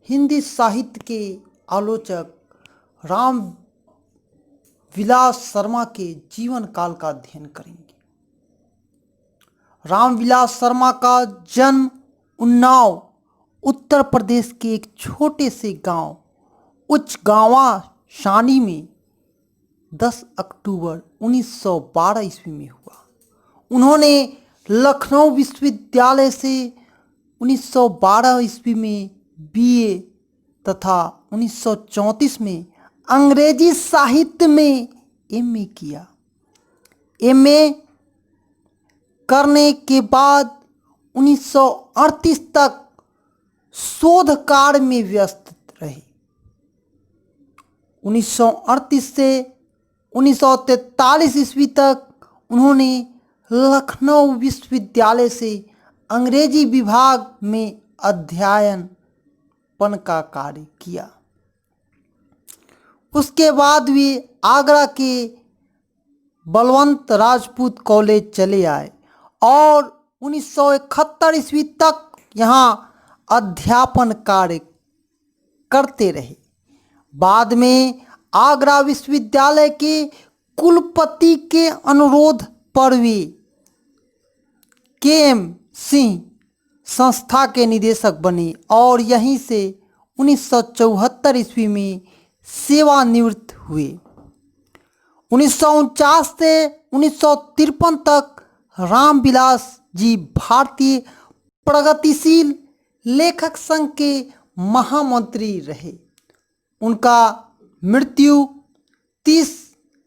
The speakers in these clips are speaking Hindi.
हिंदी साहित्य के आलोचक राम विलास शर्मा के जीवन काल का अध्ययन करेंगे। रामविलास शर्मा का जन्म उन्नाव उत्तर प्रदेश के एक छोटे से गांव उचगांवा शानी में 10 अक्टूबर 1912 ईस्वी में हुआ। उन्होंने लखनऊ विश्वविद्यालय से 1912 ईस्वी में बीए तथा 1934 में अंग्रेजी साहित्य में एमए किया। एमए करने के बाद 1938 तक शोध कार्य में व्यस्त रहे। 1938 से 1943 ईस्वी तक उन्होंने लखनऊ विश्वविद्यालय से अंग्रेजी विभाग में अध्ययन का कार्य किया। उसके बाद वे आगरा के बलवंत राजपूत कॉलेज चले आए और 1971 ईस्वी तक यहाँ अध्यापन कार्य करते रहे। बाद में आगरा विश्वविद्यालय के कुलपति के अनुरोध पर वे के.एम. सिंह संस्था के निदेशक बने और यहीं से 1974 ईस्वी में सेवानिवृत्त हुए। 1949 से 1953 तक रामविलास जी भारतीय प्रगतिशील लेखक संघ के महामंत्री रहे। उनका मृत्यु 30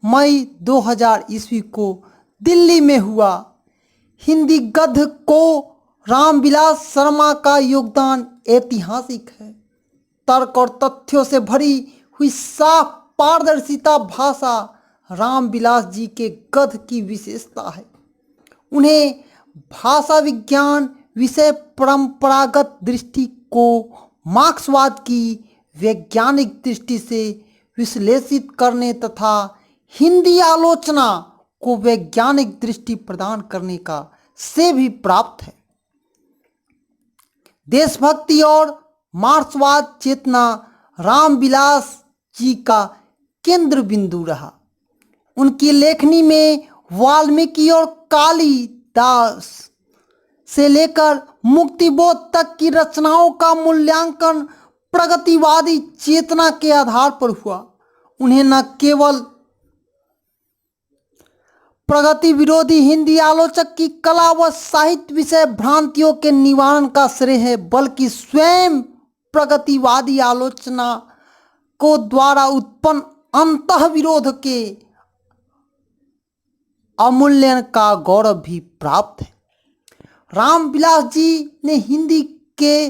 मई 2000 ईस्वी को दिल्ली में हुआ। हिंदी गद्य को रामविलास शर्मा का योगदान ऐतिहासिक है। तर्क और तथ्यों से भरी हुई साफ पारदर्शिता भाषा रामविलास जी के गद्य की विशेषता है। उन्हें भाषा विज्ञान विषय परंपरागत दृष्टि को मार्क्सवाद की वैज्ञानिक दृष्टि से विश्लेषित करने तथा हिंदी आलोचना को वैज्ञानिक दृष्टि प्रदान करने का से भी प्राप्त है। देशभक्ति और मार्क्सवाद चेतना रामविलास जी का केंद्र बिंदु रहा। उनकी लेखनी में वाल्मीकि और कालिदास से लेकर मुक्तिबोध तक की रचनाओं का मूल्यांकन प्रगतिवादी चेतना के आधार पर हुआ। उन्हें न केवल प्रगति विरोधी हिंदी आलोचक की कला व साहित्य विषय भ्रांतियों के निवारण का श्रेय है, बल्कि स्वयं प्रगतिवादी आलोचना को द्वारा उत्पन्न अंतःविरोध के अवमूल्यन का गौरव भी प्राप्त है। रामविलास जी ने हिंदी के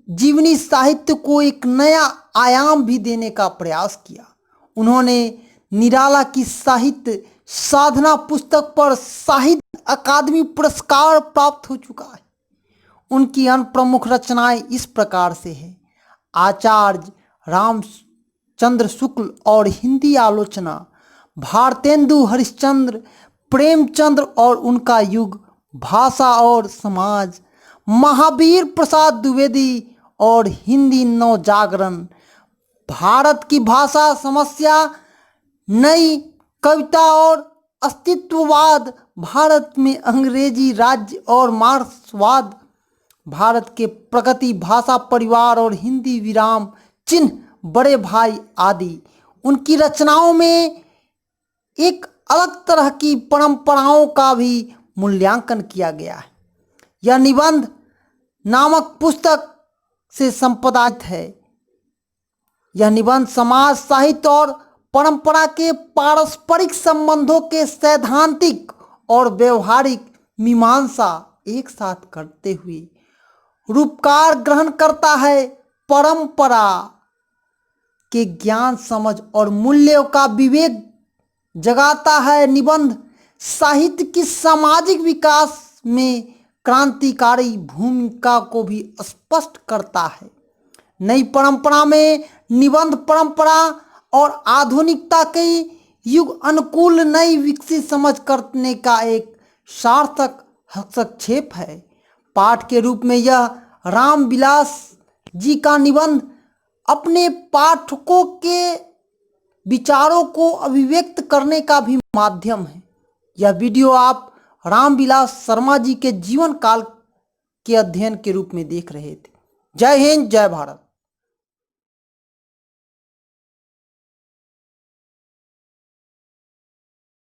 जीवनी साहित्य को एक नया आयाम भी देने का प्रयास किया। उन्होंने निराला की साहित्य साधना पुस्तक पर साहित्य अकादमी पुरस्कार प्राप्त हो चुका है। उनकी अन्य प्रमुख रचनाएं इस प्रकार से है: आचार्य रामचंद्र शुक्ल और हिंदी आलोचना, भारतेंदु हरिश्चंद्र, प्रेमचंद्र और उनका युग, भाषा और समाज, महावीर प्रसाद द्विवेदी और हिंदी नवजागरण, भारत की भाषा समस्या, नई कविता और अस्तित्ववाद, भारत में अंग्रेजी राज्य और मार्क्सवाद, भारत के प्रगति, भाषा परिवार और हिंदी विराम चिन्ह, बड़े भाई आदि। उनकी रचनाओं में एक अलग तरह की परंपराओं का भी मूल्यांकन किया गया है। यह निबंध नामक पुस्तक से संपादित है। यह निबंध समाज, साहित्य और परंपरा के पारस्परिक संबंधों के सैद्धांतिक और व्यवहारिक मीमांसा एक साथ करते हुए रूपकार ग्रहण करता है। परंपरा के ज्ञान, समझ और मूल्यों का विवेक जगाता है। निबंध साहित्य की सामाजिक विकास में क्रांतिकारी भूमिका को भी स्पष्ट करता है। नई परंपरा में निबंध परंपरा और आधुनिकता के युग अनुकूल नई विकसित समझ करने का एक सार्थक हस्तक्षेप है। पाठ के रूप में यह रामविलास जी का निबंध अपने पाठकों के विचारों को अभिव्यक्त करने का भी माध्यम है। यह वीडियो आप रामविलास शर्मा जी के जीवन काल के अध्ययन के रूप में देख रहे थे। जय हिंद, जय भारत।